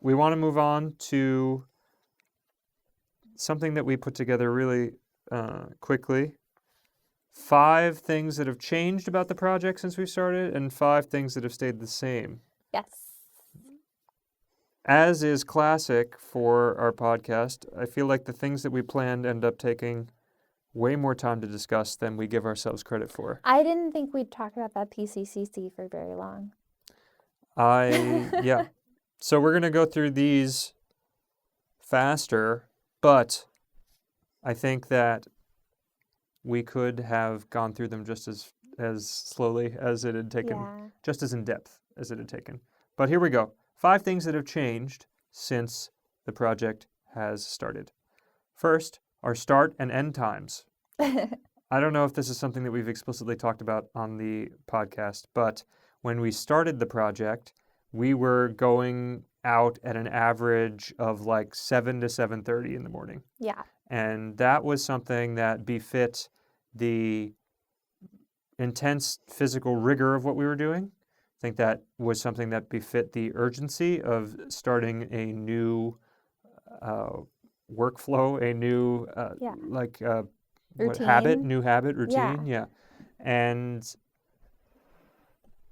we want to move on to something that we put together really quickly. 5 things that have changed about the project since we started, and 5 things that have stayed the same. Yes. As is classic for our podcast, I feel like the things that we planned end up taking way more time to discuss than we give ourselves credit for. I didn't think we'd talk about that PCCC for very long. Yeah. So we're going to go through these faster, but I think that we could have gone through them just as slowly as it had taken, just as in depth as it had taken. But here we go. 5 things that have changed since the project has started. First, our start and end times. I don't know if this is something that we've explicitly talked about on the podcast, but when we started the project, we were going out at an average of like 7 to 7:30 in the morning. Yeah. And that was something that befit the intense physical rigor of what we were doing. I think that was something that befit the urgency of starting a new workflow, a new routine. routine. Yeah. And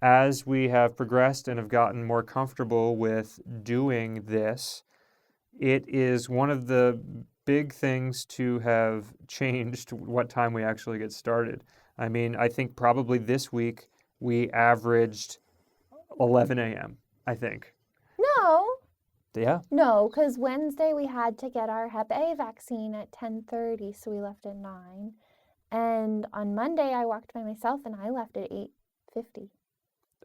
as we have progressed and have gotten more comfortable with doing this, it is one of the big things to have changed what time we actually get started. I mean, I think probably this week we averaged 11 a.m., I think. No. Yeah. No, because Wednesday we had to get our Hep A vaccine at 10:30, so we left at 9. And on Monday I walked by myself and I left at 8:50.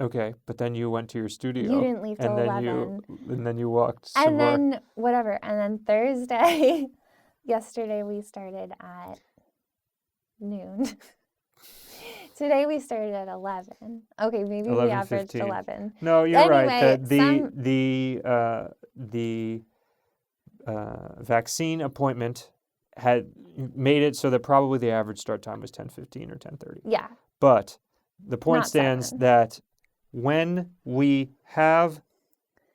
Okay, but then you went to your studio. You didn't leave till 11. And then you walked some more. And then, whatever. And then Thursday, yesterday we started at noon. Today we started at 11. Okay, maybe we averaged 11. No, you're anyway, right. The vaccine appointment had made it so that probably the average start time was 10:15 or 10:30. Yeah. But the point Not stands 7. that when we have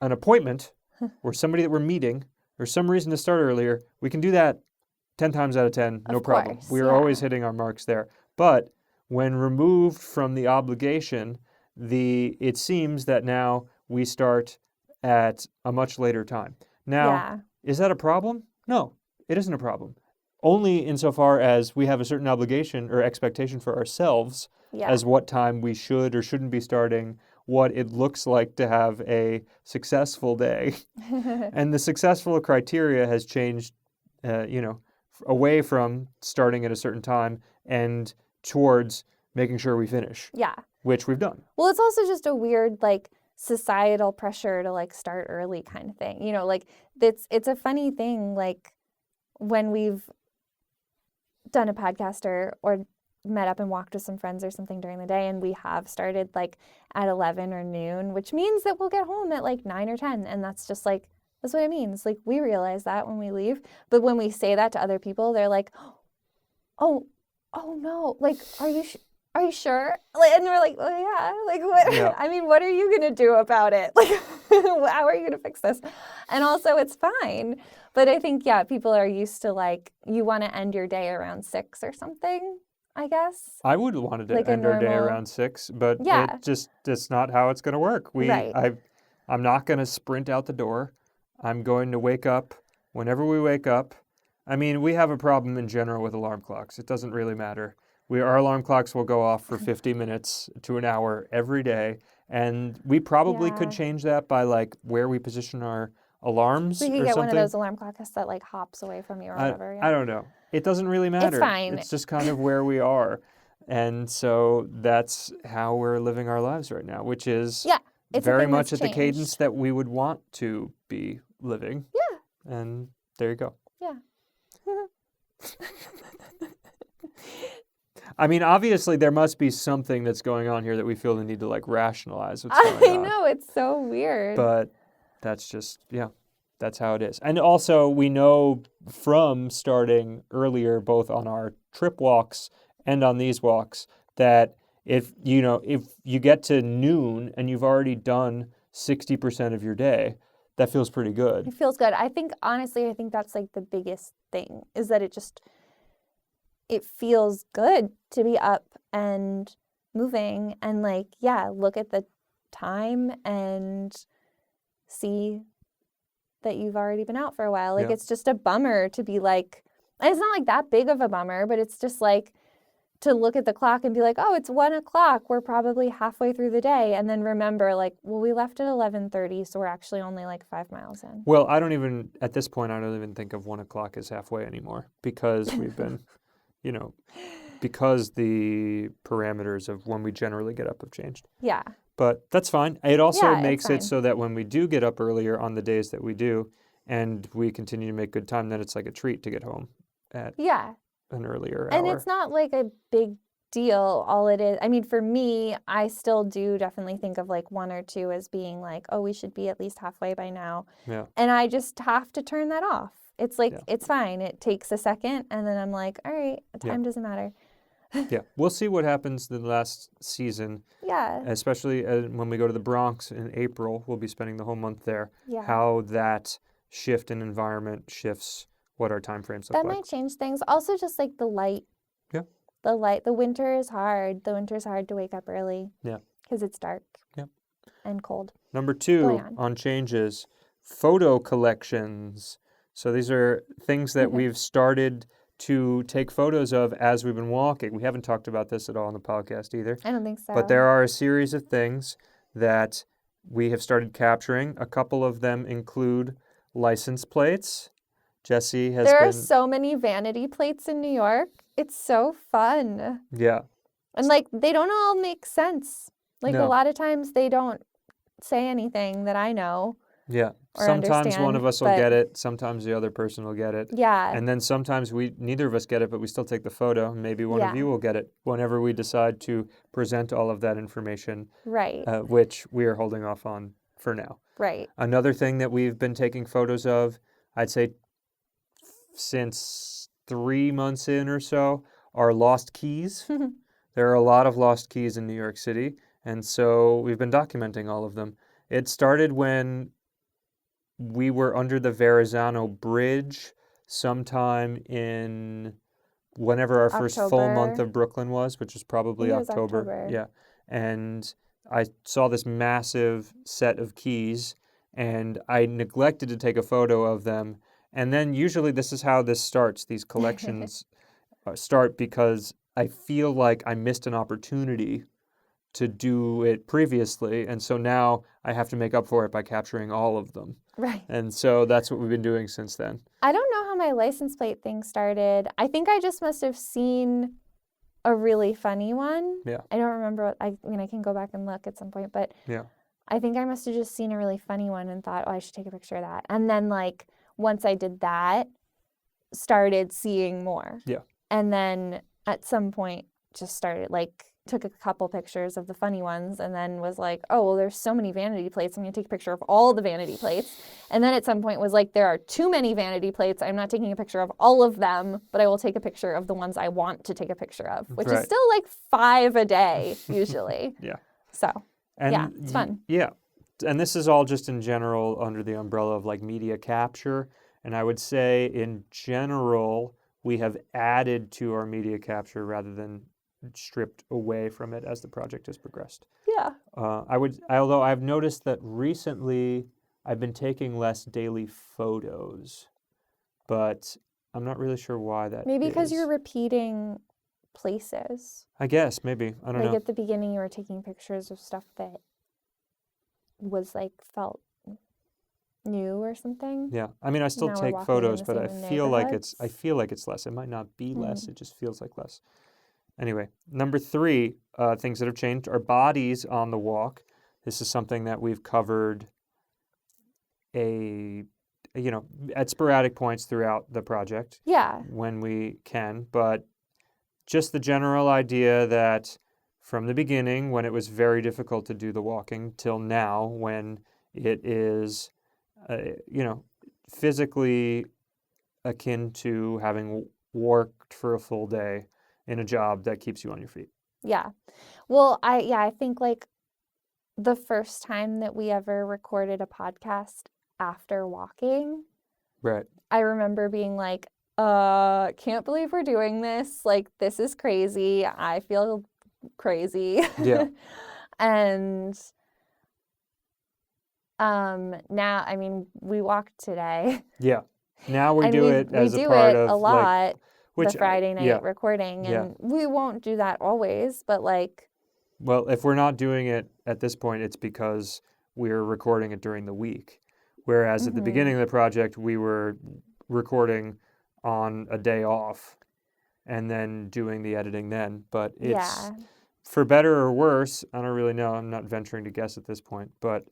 an appointment or somebody that we're meeting or some reason to start earlier, we can do that 10 times out of 10, no problem. Course, We are always hitting our marks there. But when removed from the obligation, it seems that now we start at a much later time. Now, Is that a problem? No, it isn't a problem. Only insofar as we have a certain obligation or expectation for ourselves as what time we should or shouldn't be starting, what it looks like to have a successful day. And the successful criteria has changed, away from starting at a certain time and towards making sure we finish. Yeah. Which we've done. Well, it's also just a weird, societal pressure to, start early kind of thing. It's a funny thing, when we've done a podcast or met up and walked with some friends or something during the day, and we have started, at 11 or noon, which means that we'll get home at, 9 or 10, and that's just, that's what it means. We realize that when we leave, but when we say that to other people, they're like, oh no, are you sure? And we're like, oh yeah, what? Yeah. I mean, what are you gonna do about it? How are you gonna fix this? And also, it's fine. But I think, people are used to you want to end your day around 6 or something, I guess. I would want to end our day around 6, but it's not how it's going to work. Right. I'm not going to sprint out the door. I'm going to wake up whenever we wake up. I mean, we have a problem in general with alarm clocks. It doesn't really matter. Our alarm clocks will go off for 50 minutes to an hour every day, and we probably could change that by where we position our alarms or something. We could get one of those alarm clocks that hops away from you or whatever. I don't know. It doesn't really matter. It's fine. It's just kind of where we are. And so that's how we're living our lives right now, which is very much at the cadence that we would want to be living. Yeah. And there you go. Yeah. I mean, obviously there must be something that's going on here that we feel the need to rationalize what's going on. I know, it's so weird. But that's just, that's how it is. And also we know from starting earlier, both on our trip walks and on these walks, that if you get to noon and you've already done 60% of your day, that feels pretty good. It feels good. I think, honestly, I think that's like the biggest thing is that it feels good to be up and moving and like, yeah, look at the time and see that you've already been out for a while. Like, Yeah. it's just a bummer to be like, and it's not like that big of a bummer, but it's just like to look at the clock and be like, oh, it's 1 o'clock. We're probably halfway through the day. And then remember, like, well, we left at 11:30, so we're actually only like 5 miles in. Well, at this point, I don't even think of 1 o'clock as halfway anymore because we've been, because the parameters of when we generally get up have changed. Yeah. But that's fine. It also Yeah, it's makes it fine. so that when we do get up earlier on the days that we do, and we continue to make good time, then it's like a treat to get home at Yeah. an earlier And hour. it's not like a big deal. All it is, I mean, for me, I still do definitely think of like 1 or 2 as being like, oh, we should be at least halfway by now. Yeah. And I just have to turn that off. It's like, Yeah. it's fine. It takes a second. And then I'm like, all right, time doesn't matter. Yeah. We'll see what happens the last season, Yeah. especially when we go to the Bronx in April. We'll be spending the whole month there. Yeah. How that shift in environment shifts what our time frames look That like. might change things. Also, just like the light. Yeah. The light. The winter is hard. The winter is hard to wake up early. Yeah. Because it's dark. Yeah. And cold. Number Going 2 on changes, photo collections. So these are things that we've started to take photos of as we've been walking. We haven't talked about this at all on the podcast either. I don't think so. But there are a series of things that we have started capturing. A couple of them include license plates. Jesse has There been... are so many vanity plates in New York. It's so fun. Yeah. And like, they don't all make sense. Like, a No. lot of times they don't say anything that I know. Yeah. Or Sometimes one of understand, us will but- get it. Sometimes the other person will get it. Yeah. And then sometimes neither of us get it, but we still take the photo. Maybe one of Yeah. you will get it whenever we decide to present all of that information, Right. which we are holding off on for now. Right. Another thing that we've been taking photos of, I'd say since 3 months in or so, are lost keys. There are a lot of lost keys in New York City, and so we've been documenting all of them. It started when we were under the Verrazano Bridge sometime in whenever our first full month October. of Brooklyn was, which was probably I think it was October. October. Yeah. And I saw this massive set of keys, and I neglected to take a photo of them. And then usually this is how this starts. These collections start because I feel like I missed an opportunity to do it previously, and so now I have to make up for it by capturing all of them. Right. And so that's what we've been doing since then. I don't know how my license plate thing started. I think I just must have seen a really funny one. Yeah. I don't remember what, I mean, I can go back and look at some point, but Yeah. I think I must have just seen a really funny one and thought, oh, I should take a picture of that. And then, like, once I did that, started seeing more. Yeah. And then at some point just started, like, took a couple pictures of the funny ones and then was like, oh, well, there's so many vanity plates. I'm going to take a picture of all the vanity plates. And then at some point was like, there are too many vanity plates. I'm not taking a picture of all of them, but I will take a picture of the ones I want to take a picture of, which Right. is still like 5 a day usually. Yeah. So, And yeah, it's fun. Yeah. And this is all just in general under the umbrella of like media capture. And I would say in general, we have added to our media capture rather than stripped away from it as the project has progressed. Yeah. Although I've noticed that recently I've been taking less daily photos, but I'm not really sure why that Maybe because is. you're repeating places. I guess, maybe. I don't Like know. at the beginning, you were taking pictures of stuff that was like felt new or something. Yeah. I mean, I still Now we're take walking in photos, the but I same feel like neighborhoods. it's less. It might not be less. Mm. It just feels like less. Anyway, number 3, things that have changed are bodies on the walk. This is something that we've covered at sporadic points throughout the project Yeah. when we can, but just the general idea that from the beginning, when it was very difficult to do the walking, till now, when it is, physically akin to having worked for a full day in a job that keeps you on your feet. Yeah. Well, I think like the first time that we ever recorded a podcast after walking, Right. I remember being like, can't believe we're doing this. Like, this is crazy. I feel crazy. Yeah. And now, I mean, we walked today. Yeah. Now we And do it we as a do part it a of like, lot, which the Friday night yeah. recording. Yeah. And we won't do that always, but like, Well, if we're not doing it at this point, it's because we're recording it during the week. Whereas at the beginning of the project, we were recording on a day off and then doing the editing then. But it's, yeah. for better or worse, I don't really know. I'm not venturing to guess at this point, but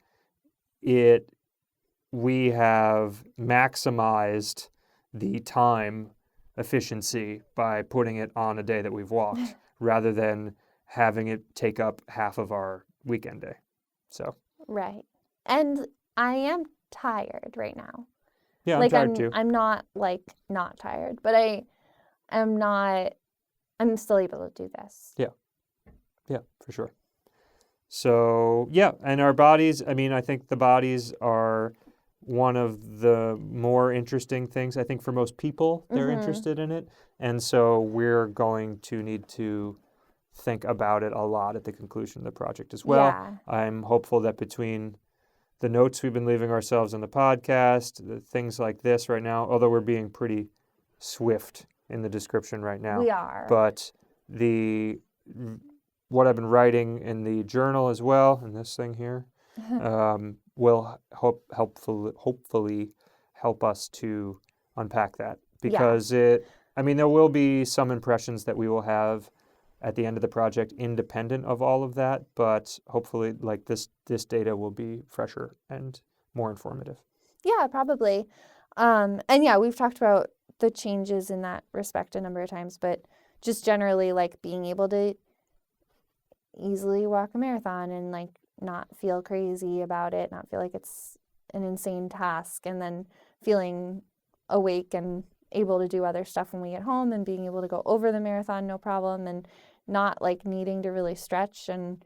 we have maximized the time efficiency by putting it on a day that we've walked rather than having it take up half of our weekend day. So, Right. And I am tired right now. yeah, I'm Like tired too. I'm not like not tired, but I'm still able to do this. Yeah, for sure. So, yeah, and our bodies, I mean, I think the bodies are one of the more interesting things. I think for most people, they're interested in it. And so we're going to need to think about it a lot at the conclusion of the project as well. Yeah. I'm hopeful that between the notes we've been leaving ourselves on the podcast, the things like this right now, although we're being pretty swift in the description right now. We are. But what I've been writing in the journal as well, and this thing here, will hopefully help us to unpack that. Because there will be some impressions that we will have at the end of the project independent of all of that, but hopefully like this data will be fresher and more informative. Yeah, probably. And yeah, we've talked about the changes in that respect a number of times, but just generally like being able to easily walk a marathon and like not feel crazy about it, not feel like it's an insane task, and then feeling awake and able to do other stuff when we get home, and being able to go over the marathon no problem, and not like needing to really stretch and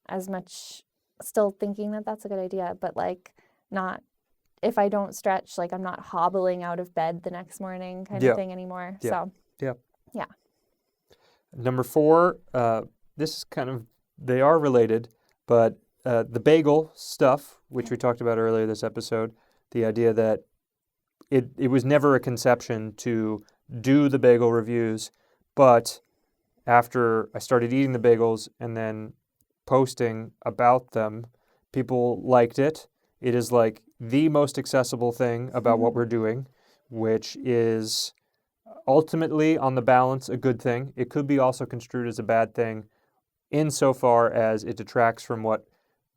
as much, still thinking that that's a good idea, but like not, if I don't stretch, like I'm not hobbling out of bed the next morning kind of thing anymore. Yeah. So Yeah. Number 4, this is they are related, but the bagel stuff, which we talked about earlier this episode, the idea that it was never a conception to do the bagel reviews, but after I started eating the bagels and then posting about them, people liked it. It is like the most accessible thing about what we're doing, which is ultimately, on the balance, a good thing. It could be also construed as a bad thing insofar as it detracts from what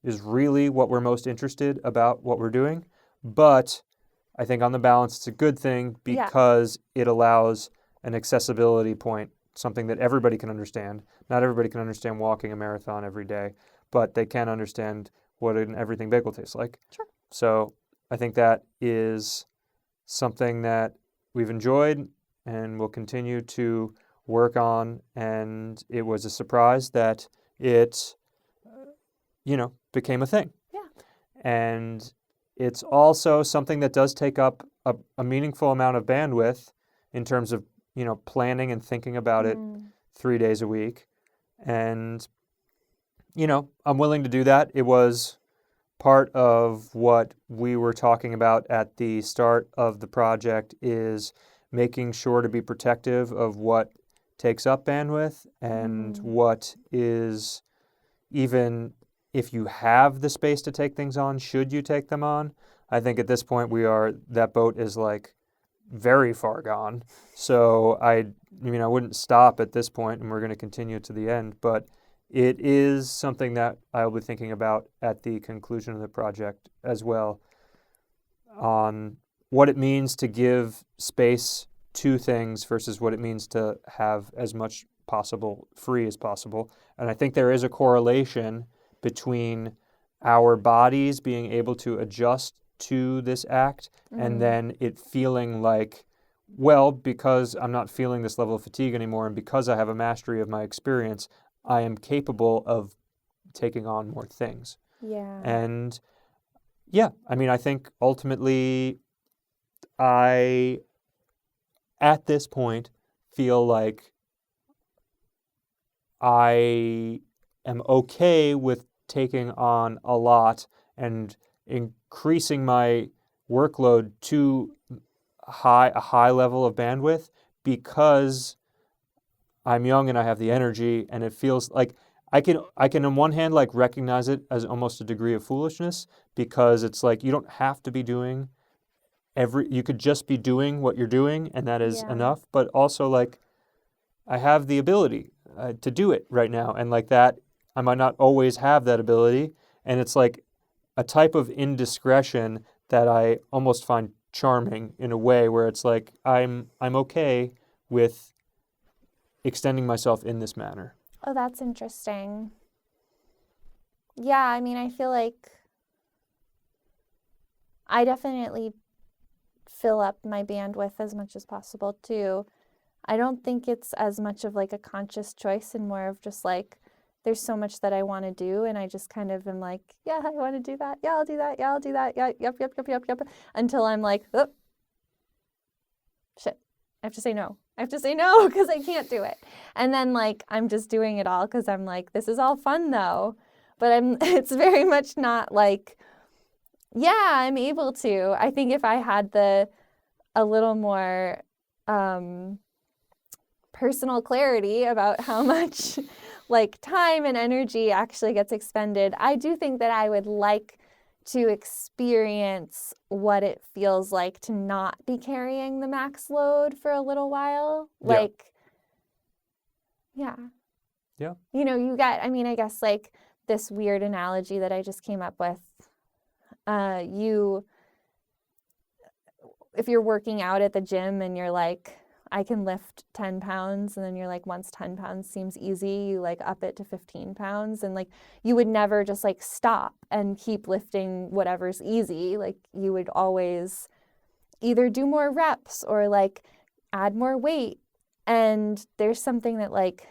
is really what we're most interested about what we're doing. But I think on the balance, it's a good thing because it allows an accessibility point, something that everybody can understand. Not everybody can understand walking a marathon every day, but they can understand what an everything bagel tastes like. Sure. So I think that is something that we've enjoyed and will continue to work on. And it was a surprise that it, became a thing. Yeah. And it's also something that does take up a meaningful amount of bandwidth in terms of, planning and thinking about it 3 days a week. And, I'm willing to do that. It was part of what we were talking about at the start of the project, is making sure to be protective of what takes up bandwidth and what is, even if you have the space to take things on, should you take them on? I think at this point that boat is like very far gone. So I wouldn't stop at this point, and we're going to continue to the end, but it is something that I'll be thinking about at the conclusion of the project as well, on what it means to give space to things versus what it means to have as much possible free as possible. And I think there is a correlation between our bodies being able to adjust to this act and then it feeling like, well, because I'm not feeling this level of fatigue anymore and because I have a mastery of my experience, I am capable of taking on more things. Yeah. And Yeah, I mean, I think ultimately I, at this point, feel like I am okay with taking on a lot and increasing my workload to a high level of bandwidth because I'm young and I have the energy, and it feels like I can on one hand like recognize it as almost a degree of foolishness because it's like you don't have to be doing you could just be doing what you're doing and that is Yeah. enough, but also like I have the ability to do it right now, and like that I might not always have that ability, and it's like a type of indiscretion that I almost find charming in a way where it's like I'm okay with extending myself in this manner. Oh, that's interesting. Yeah, I mean, I feel like I definitely fill up my bandwidth as much as possible too. I don't think it's as much of like a conscious choice and more of just like there's so much that I want to do and I just kind of am like, yeah, I want to do that. Yeah, I'll do that. Yeah, I'll do that. Yeah, yep. Until I'm like, oh, shit. I have to say no. I have to say no because I can't do it. And then like I'm just doing it all because I'm like, this is all fun though. But it's very much not like, yeah, I'm able to. I think if I had a little more personal clarity about how much like time and energy actually gets expended, I do think that I would like to experience what it feels like to not be carrying the max load for a little while. Yeah. Like, yeah. Yeah. You know, you got, I mean, I guess like this weird analogy that I just came up with. If you're working out at the gym and you're like, I can lift 10 pounds, and then you're like, once 10 pounds seems easy, you like up it to 15 pounds, and like you would never just like stop and keep lifting whatever's easy. Like you would always either do more reps or like add more weight. And there's something that like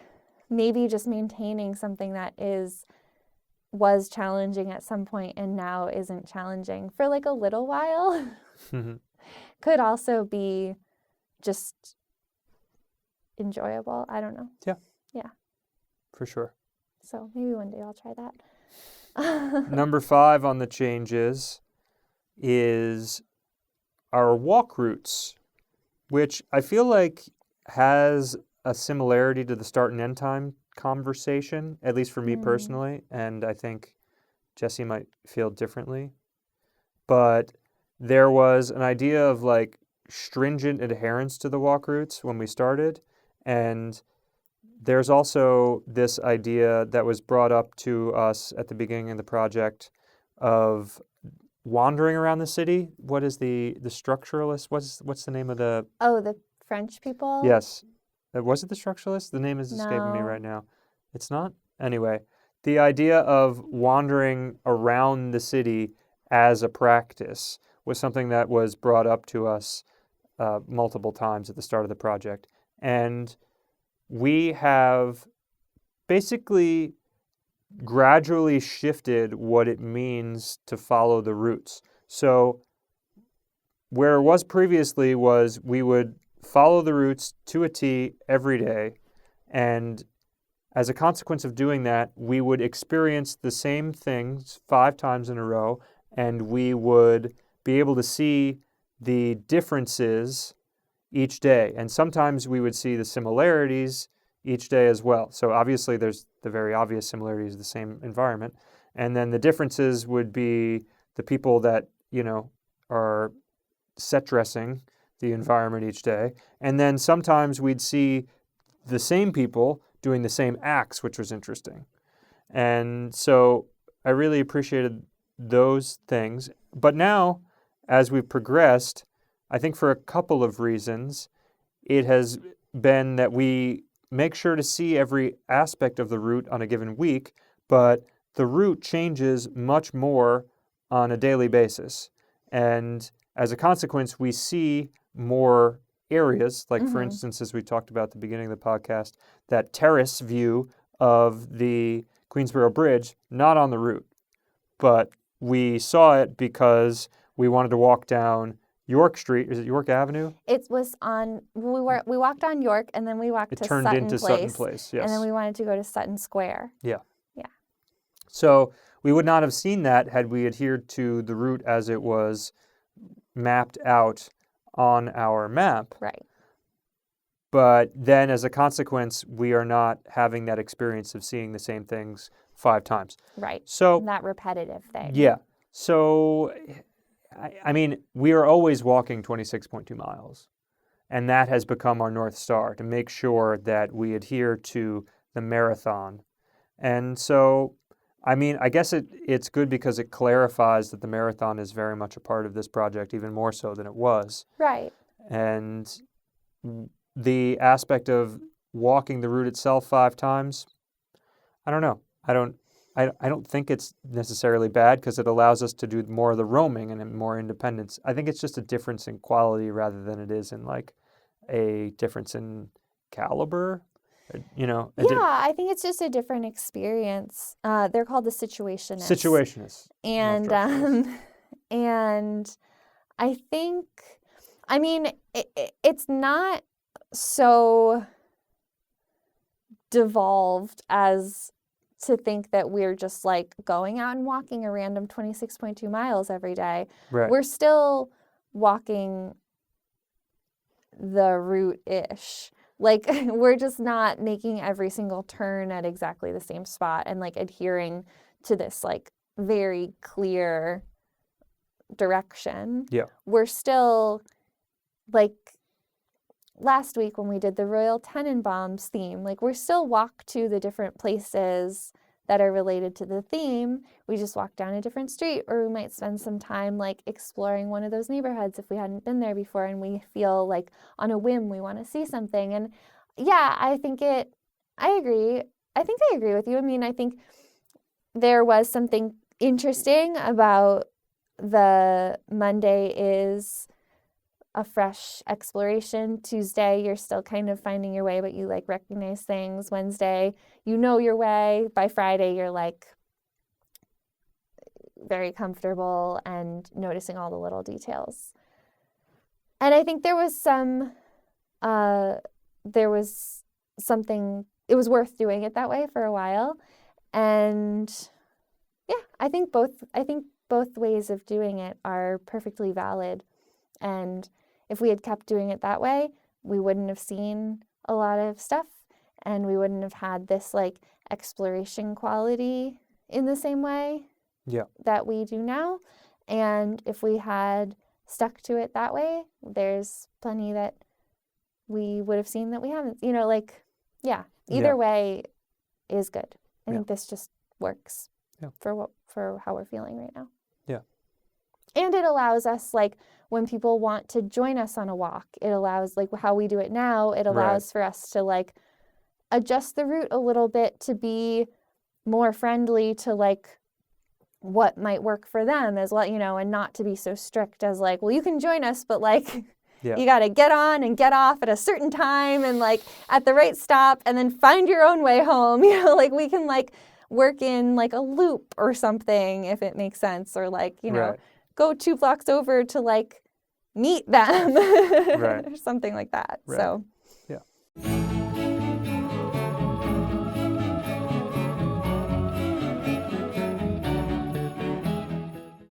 maybe just maintaining something that was challenging at some point and now isn't challenging for like a little while could also be just enjoyable. I don't know. Yeah. Yeah. For sure. So maybe one day I'll try that. Number 5 on the changes is our walk routes, which I feel like has a similarity to the start and end time conversation, at least for me personally, and I think Jesse might feel differently. But there was an idea of like stringent adherence to the walk routes when we started, and there's also this idea that was brought up to us at the beginning of the project of wandering around the city. What is the structuralist? What's the name of the? Oh, the French people? Yes, was it the structuralist? The name is escaping me No. right now. It's not. Anyway, the idea of wandering around the city as a practice was something that was brought up to us multiple times at the start of the project, and we have basically gradually shifted what it means to follow the routes. So where it was previously was we would follow the routes to a T every day, and as a consequence of doing that, we would experience the same things 5 times in a row, and we would be able to see the differences each day. And sometimes we would see the similarities each day as well. So obviously there's the very obvious similarities of the same environment. And then the differences would be the people that, are set dressing the environment each day. And then sometimes we'd see the same people doing the same acts, which was interesting. And so I really appreciated those things. But now, as we've progressed, I think for a couple of reasons, it has been that we make sure to see every aspect of the route on a given week, but the route changes much more on a daily basis. And as a consequence, we see more areas, like for instance, as we talked about at the beginning of the podcast, that terrace view of the Queensboro Bridge, not on the route, but we saw it because we wanted to walk down York Street. Is it York Avenue? It was on. We walked on York, and then we walked It to turned Sutton into Place, Sutton Place, yes. and then we wanted to go to Sutton Square. Yeah. Yeah. So we would not have seen that had we adhered to the route as it was mapped out on our map. Right. But then as a consequence, we are not having that experience of seeing the same things 5 times. Right. So That repetitive thing. yeah. So, I mean, we are always walking 26.2 miles. And that has become our North Star, to make sure that we adhere to the marathon. And so, I mean, I guess it's good because it clarifies that the marathon is very much a part of this project, even more so than it was. Right. And the aspect of walking the route itself 5 times, I don't know. I don't think it's necessarily bad because it allows us to do more of the roaming and more independence. I think it's just a difference in quality rather than it is in like a difference in caliber. You know. I think it's just a different experience. They're called the situationists. Situationists. And I think, I mean, it's not so devolved as to think that we're just like going out and walking a random 26.2 miles every day. Right. We're still walking the route-ish. Like, we're just not making every single turn at exactly the same spot and like adhering to this like very clear direction. Yeah. We're still like last week when we did the Royal Tenenbaums theme, like we're still walk to the different places that are related to the theme. We just walk down a different street, or we might spend some time like exploring one of those neighborhoods if we hadn't been there before and we feel like on a whim we want to see something. And yeah, I agree. I think I agree with you. I mean, I think there was something interesting about the Monday is a fresh exploration. Tuesday, you're still kind of finding your way, but you like recognize things. Wednesday, you know your way. By Friday, you're like very comfortable and noticing all the little details. And I think there was something, it was worth doing it that way for a while. And yeah, I think both ways of doing it are perfectly valid. And if we had kept doing it that way, we wouldn't have seen a lot of stuff and we wouldn't have had this like exploration quality in the same way that we do now. And if we had stuck to it that way, there's plenty that we would have seen that we haven't, either way is good. I think this just works for how we're feeling right now. Yeah. And it allows us, like, when people want to join us on a walk, it allows, like, how we do it now, it allows for us to, like, adjust the route a little bit to be more friendly to, like, what might work for them as well, and not to be so strict as, like, well, you can join us, but, like, you got to get on and get off at a certain time and, like, at the right stop and then find your own way home. Like, we can, like, work in, like, a loop or something, if it makes sense, or, like, go 2 blocks over to, like, meet them or something like that. Right. So, yeah.